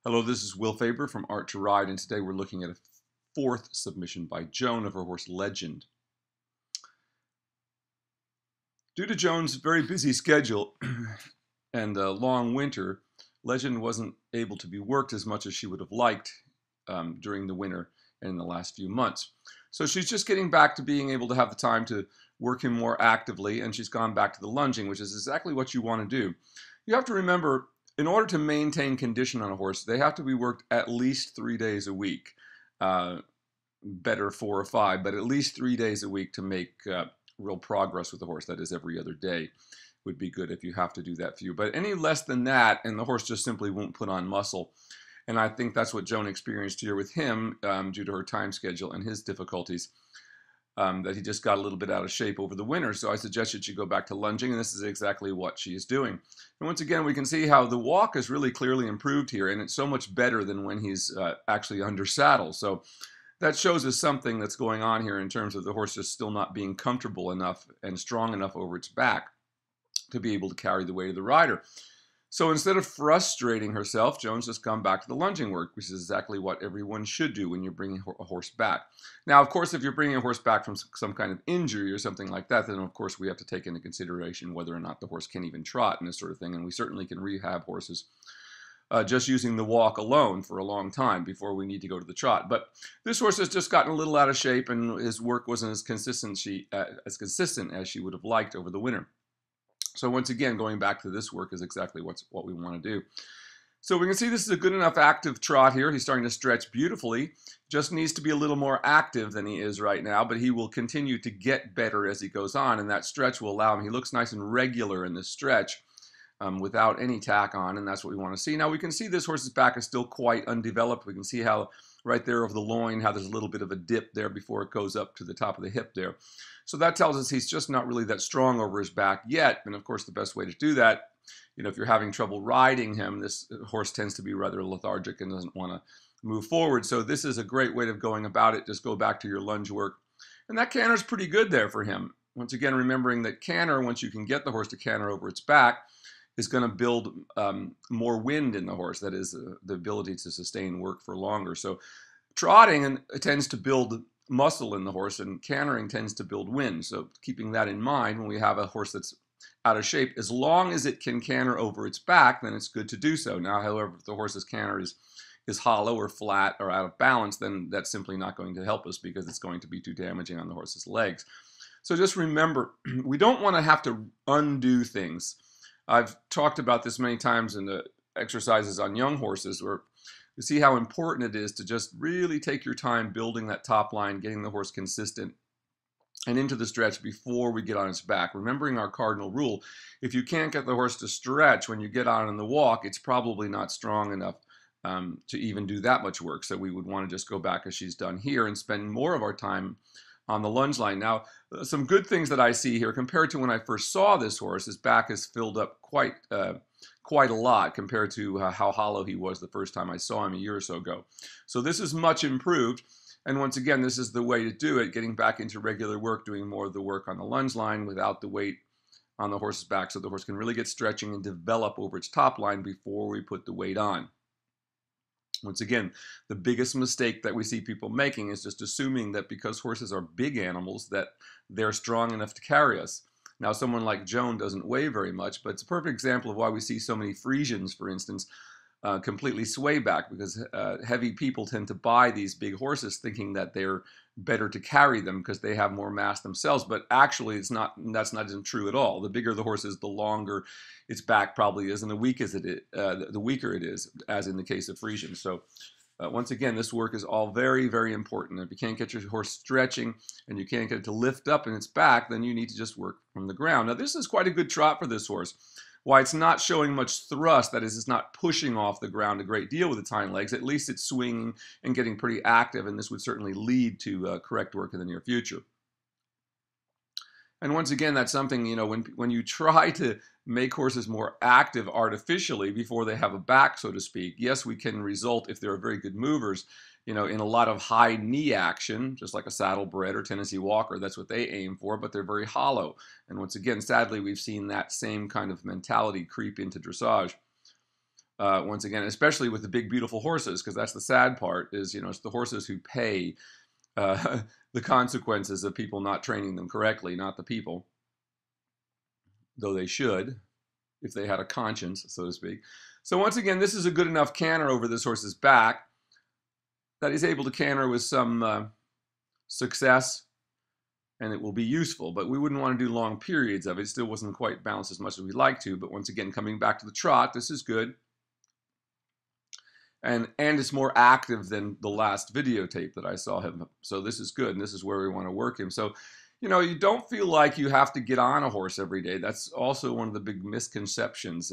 Hello, this is Will Faerber from Art to Ride, and today we're looking at a fourth submission by Joan of her horse Legend. Due to Joan's very busy schedule and a long winter, Legend wasn't able to be worked as much as she would have liked during the winter and in the last few months. So she's just getting back to being able to have the time to work him more actively, and she's gone back to the lunging, which is exactly what you want to do. You have to remember, in order to maintain condition on a horse, they have to be worked at least 3 days a week. Better 4 or 5, but at least 3 days a week to make real progress with the horse. That is, every other day would be good if you have to do that for you. But any less than that, and the horse just simply won't put on muscle. And I think that's what Joan experienced here with him due to her time schedule and his difficulties. That he just got a little bit out of shape over the winter. So I suggested she go back to lunging, and this is exactly what she is doing. And once again, we can see how the walk is really clearly improved here, and it's so much better than when he's actually under saddle. So that shows us something that's going on here in terms of the horse just still not being comfortable enough and strong enough over its back to be able to carry the weight of the rider. So instead of frustrating herself, Joan's just gone back to the lunging work, which is exactly what everyone should do when you're bringing a horse back. Now, of course, if you're bringing a horse back from some kind of injury or something like that, then of course we have to take into consideration whether or not the horse can even trot and this sort of thing. And we certainly can rehab horses just using the walk alone for a long time before we need to go to the trot. But this horse has just gotten a little out of shape, and his work wasn't as consistent as she would have liked over the winter. So once again, going back to this work is exactly what we want to do. So we can see this is a good enough active trot here. He's starting to stretch beautifully. Just needs to be a little more active than he is right now, but he will continue to get better as he goes on, and that stretch will allow him. He looks nice and regular in this stretch without any tack on, and that's what we want to see. Now we can see this horse's back is still quite undeveloped. We can see how right there over the loin, how there's a little bit of a dip there before it goes up to the top of the hip there. So that tells us he's just not really that strong over his back yet. And of course, the best way to do that, if you're having trouble riding him, this horse tends to be rather lethargic and doesn't want to move forward. So this is a great way of going about it. Just go back to your lunge work. And that canter's pretty good there for him. Once again, remembering that canter, once you can get the horse to canter over its back, is going to build more wind in the horse. That is the ability to sustain work for longer. So trotting tends to build muscle in the horse, and cantering tends to build wind. So keeping that in mind when we have a horse that's out of shape, as long as it can canter over its back, then it's good to do so. Now, however, if the horse's canter is hollow or flat or out of balance, then that's simply not going to help us because it's going to be too damaging on the horse's legs. So just remember, we don't want to have to undo things. I've talked about this many times in the exercises on young horses, where you see how important it is to just really take your time building that top line, getting the horse consistent and into the stretch before we get on its back. Remembering our cardinal rule, if you can't get the horse to stretch when you get on in the walk, it's probably not strong enough to even do that much work. So we would want to just go back as she's done here and spend more of our time on the lunge line. Now, some good things that I see here compared to when I first saw this horse, his back is filled up quite a lot compared to how hollow he was the first time I saw him a year or so ago. So this is much improved. And once again, this is the way to do it, getting back into regular work, doing more of the work on the lunge line without the weight on the horse's back, so the horse can really get stretching and develop over its top line before we put the weight on. Once again, the biggest mistake that we see people making is just assuming that because horses are big animals that they're strong enough to carry us. Now, someone like Joan doesn't weigh very much, but it's a perfect example of why we see so many Friesians, for instance, completely sway back, because heavy people tend to buy these big horses thinking that they're better to carry them because they have more mass themselves. But actually, isn't true at all. The bigger the horse is, the longer its back probably is, and the weaker it is, as in the case of Friesians. So once again, this work is all very, very important. If you can't get your horse stretching and you can't get it to lift up in its back, then you need to just work from the ground. Now, this is quite a good trot for this horse. Why it's not showing much thrust, that is, it's not pushing off the ground a great deal with its hind legs, at least it's swinging and getting pretty active, and this would certainly lead to correct work in the near future. And once again, that's something, when you try to make horses more active artificially before they have a back, so to speak, yes, we can result, if they're very good movers, in a lot of high knee action, just like a saddlebred or Tennessee Walker. That's what they aim for, but they're very hollow. And once again, sadly, we've seen that same kind of mentality creep into dressage. once again, especially with the big, beautiful horses, because that's the sad part is, it's the horses who pay the consequences of people not training them correctly, not the people, though they should, if they had a conscience, so to speak. So once again, this is a good enough canter over this horse's back that he's able to canter with some success, and it will be useful. But we wouldn't want to do long periods of it. It still wasn't quite balanced as much as we'd like to. But once again, coming back to the trot, this is good. And it's more active than the last videotape that I saw him. So this is good, and this is where we want to work him. So, you don't feel like you have to get on a horse every day. That's also one of the big misconceptions.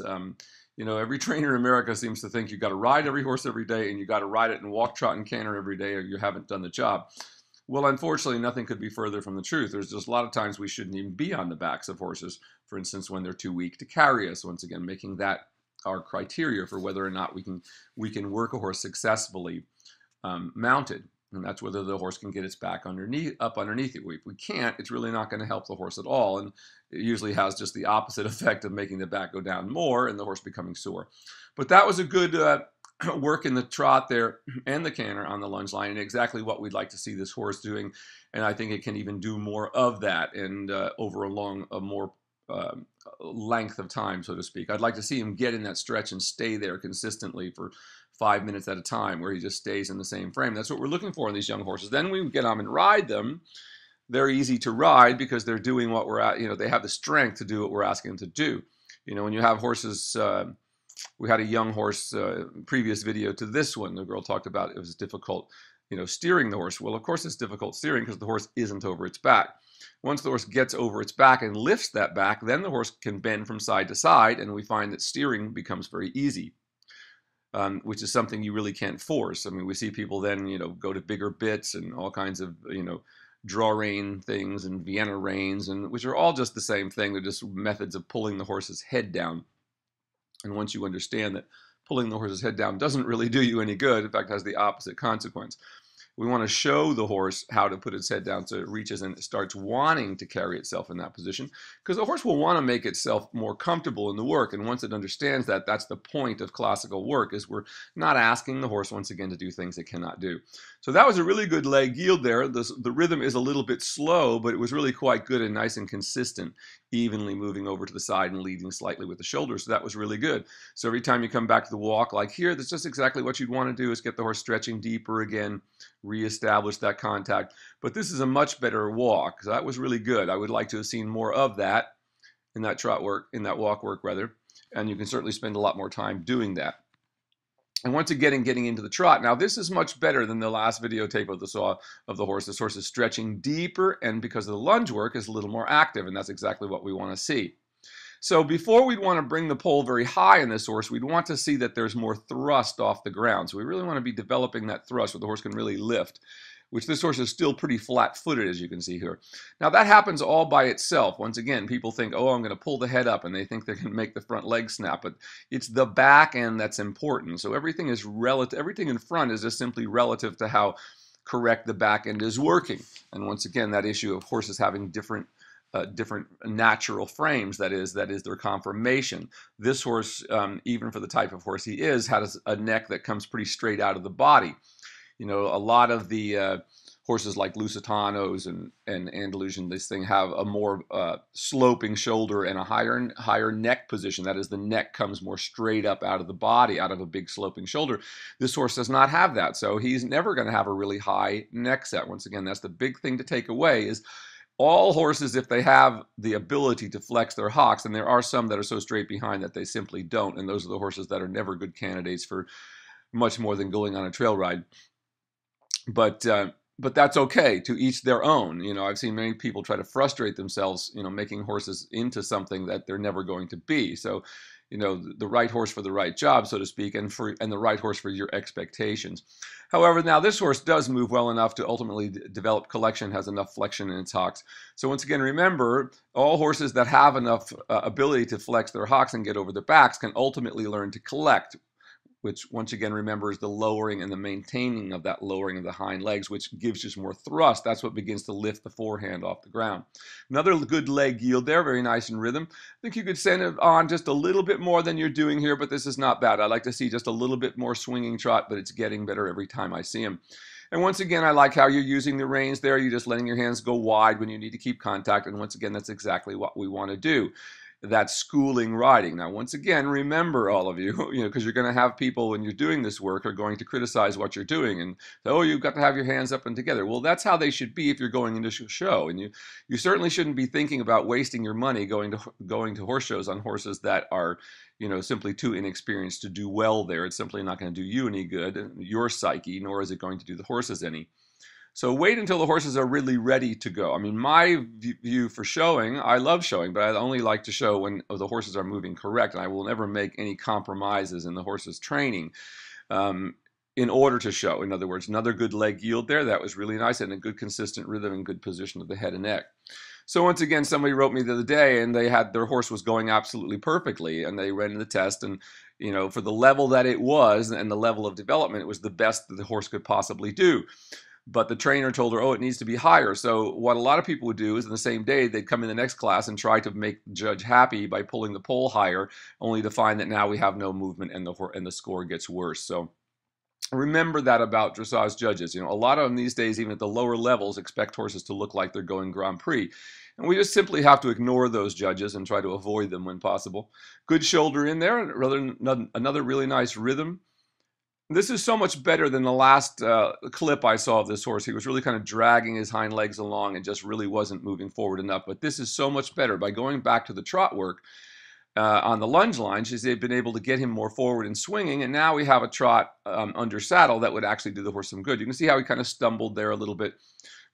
Every trainer in America seems to think you got to ride every horse every day, and you got to ride it and walk, trot, and canter every day, or you haven't done the job. Well, unfortunately, nothing could be further from the truth. There's just a lot of times we shouldn't even be on the backs of horses, for instance, when they're too weak to carry us. Once again, making that our criteria for whether or not we can work a horse successfully mounted. And that's whether the horse can get its back up underneath it. If we can't, it's really not going to help the horse at all. And it usually has just the opposite effect of making the back go down more and the horse becoming sore. But that was a good work in the trot there and the canter on the lunge line, and exactly what we'd like to see this horse doing. And I think it can even do more of that and over a more length of time, so to speak. I'd like to see him get in that stretch and stay there consistently for 5 minutes at a time, where he just stays in the same frame. That's what we're looking for in these young horses. Then we get on and ride them. They're easy to ride because they're doing what we're at. They have the strength to do what we're asking them to do. When you have horses, we had a young horse, previous video to this one, the girl talked about it was difficult, steering the horse. Well, of course it's difficult steering because the horse isn't over its back. Once the horse gets over its back and lifts that back, then the horse can bend from side to side, and we find that steering becomes very easy, which is something you really can't force. I mean, we see people then, go to bigger bits and all kinds of, draw rein things and Vienna reins, and which are all just the same thing. They're just methods of pulling the horse's head down. And once you understand that pulling the horse's head down doesn't really do you any good, in fact, has the opposite consequence. We want to show the horse how to put its head down so it reaches and it starts wanting to carry itself in that position, because the horse will want to make itself more comfortable in the work. And once it understands that, that's the point of classical work, is we're not asking the horse once again to do things it cannot do. So that was a really good leg yield there. The rhythm is a little bit slow, but it was really quite good and nice and consistent, evenly moving over to the side and leading slightly with the shoulders. So that was really good. So every time you come back to the walk like here, that's just exactly what you'd want to do, is get the horse stretching deeper again, reestablish that contact. But this is a much better walk. So that was really good. I would like to have seen more of that in that trot work, in that walk work rather. And you can certainly spend a lot more time doing that. And once again, getting into the trot. Now this is much better than the last videotape of the horse. This horse is stretching deeper, and because of the lunge work, is a little more active, and that's exactly what we want to see. So before we'd want to bring the pole very high in this horse, we'd want to see that there's more thrust off the ground. So we really want to be developing that thrust where the horse can really lift, which this horse is still pretty flat-footed, as you can see here. Now that happens all by itself. Once again, people think, oh, I'm going to pull the head up, and they think they can make the front leg snap, but it's the back end that's important. So everything is relative. Everything in front is just simply relative to how correct the back end is working. And once again, that issue of horses having different natural frames, that is their conformation. This horse, even for the type of horse he is, has a neck that comes pretty straight out of the body. A lot of the horses like Lusitanos and Andalusian, this thing have a more sloping shoulder and a higher neck position. That is, the neck comes more straight up out of the body, out of a big sloping shoulder. This horse does not have that, so he's never going to have a really high neck set. Once again, that's the big thing to take away, is all horses, if they have the ability to flex their hocks, and there are some that are so straight behind that they simply don't, and those are the horses that are never good candidates for much more than going on a trail ride. But that's okay, to each their own. I've seen many people try to frustrate themselves, making horses into something that they're never going to be. So, the right horse for the right job, so to speak, and the right horse for your expectations. However, now this horse does move well enough to ultimately develop collection, has enough flexion in its hocks. So once again, remember, all horses that have enough ability to flex their hocks and get over their backs can ultimately learn to collect which once again, remember, is the lowering and the maintaining of that lowering of the hind legs, which gives just more thrust. That's what begins to lift the forehand off the ground. Another good leg yield there, very nice in rhythm. I think you could send it on just a little bit more than you're doing here, but this is not bad. I like to see just a little bit more swinging Trot, but it's getting better every time I see him. And once again, I like how you're using the reins there. You're just letting your hands go wide when you need to keep contact. And once again, that's exactly what we want to do. That's schooling riding. Now, once again, remember, all of you, because you're going to have people when you're doing this work are going to criticize what you're doing and say, oh, you've got to have your hands up and together. Well, that's how they should be if you're going into a show. And you certainly shouldn't be thinking about wasting your money going to horse shows on horses that are, simply too inexperienced to do well there. It's simply not going to do you any good, your psyche, nor is it going to do the horses any. So wait until the horses are really ready to go. I mean, my view for showing, I love showing, but I only like to show when the horses are moving correct, and I will never make any compromises in the horse's training in order to show. In other words, another good leg yield there. That was really nice, and a good consistent rhythm and good position of the head and neck. So once again, somebody wrote me the other day, and their horse was going absolutely perfectly, and they ran the test, and for the level that it was and the level of development, it was the best that the horse could possibly do. But the trainer told her, oh, it needs to be higher. So what a lot of people would do is in the same day, they'd come in the next class and try to make the judge happy by pulling the pole higher, only to find that now we have no movement and the score gets worse. So remember that about dressage judges. A lot of them these days, even at the lower levels, expect horses to look like they're going Grand Prix. And we just simply have to ignore those judges and try to avoid them when possible. Good shoulder in there, another really nice rhythm. This is so much better than the last clip I saw of this horse. He was really kind of dragging his hind legs along and just really wasn't moving forward enough. But this is so much better. By going back to the trot work on the lunge line, they've been able to get him more forward and swinging. And now we have a trot under saddle that would actually do the horse some good. You can see how he kind of stumbled there a little bit.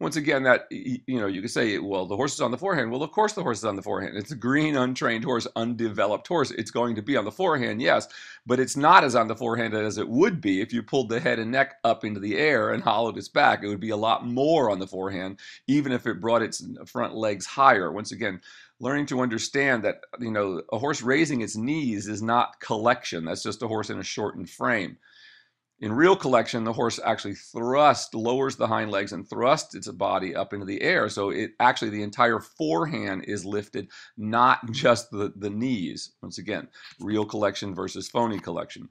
Once again, that you could say, well, the horse is on the forehand. Well, of course the horse is on the forehand. It's a green, untrained horse, undeveloped horse. It's going to be on the forehand, yes, but it's not as on the forehand as it would be if you pulled the head and neck up into the air and hollowed its back. It would be a lot more on the forehand, even if it brought its front legs higher. Once again, learning to understand that a horse raising its knees is not collection. That's just a horse in a shortened frame. In real collection, the horse actually lowers the hind legs and thrusts its body up into the air. So the entire forehand is lifted, not just the knees. Once again, real collection versus phony collection.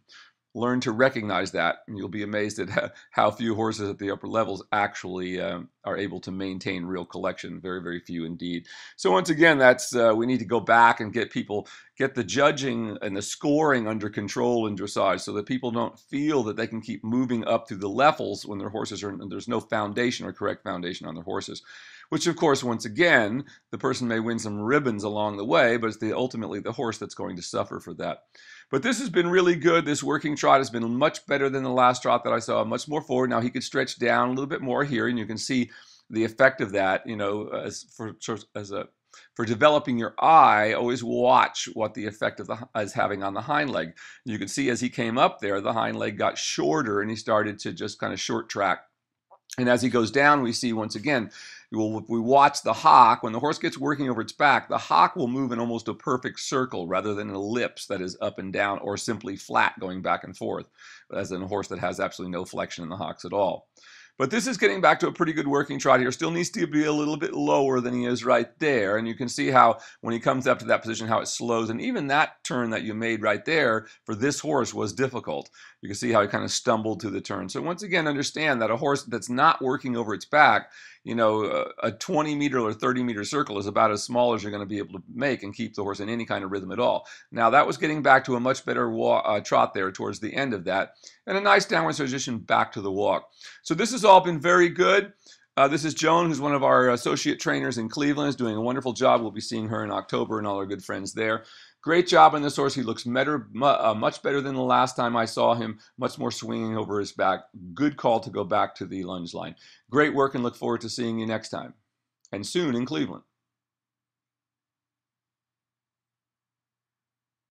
Learn to recognize that, and you'll be amazed at how few horses at the upper levels actually are able to maintain real collection. Very, very few indeed. So once again, that's we need to go back and get the judging and the scoring under control in dressage, so that people don't feel that they can keep moving up through the levels when their horses there's no foundation or correct foundation on their horses. Which, of course, once again, the person may win some ribbons along the way, but it's ultimately the horse that's going to suffer for that. But this has been really good. This working trot has been much better than the last trot that I saw, much more forward. Now he could stretch down a little bit more here, and you can see the effect of that, for developing your eye. Always watch what the effect is having on the hind leg. You can see as he came up there, the hind leg got shorter, and he started to just kind of short track. And as he goes down, we see once again, if we watch the hock, when the horse gets working over its back, the hock will move in almost a perfect circle rather than an ellipse that is up and down or simply flat going back and forth, as in a horse that has absolutely no flexion in the hocks at all. But this is getting back to a pretty good working trot here. Still needs to be a little bit lower than he is right there. And you can see how when he comes up to that position, how it slows. And even that turn that you made right there for this horse was difficult. You can see how he kind of stumbled through the turn. So once again, understand that a horse that's not working over its back, a 20-meter or 30-meter circle is about as small as you're going to be able to make and keep the horse in any kind of rhythm at all. Now, that was getting back to a much better trot there towards the end of that, and a nice downward transition back to the walk. So this has all been very good. This is Joan, who's one of our associate trainers in Cleveland, is doing a wonderful job. We'll be seeing her in October and all our good friends there. Great job on this horse. He looks much better than the last time I saw him, much more swinging over his back. Good call to go back to the lunge line. Great work, and look forward to seeing you next time, and soon in Cleveland.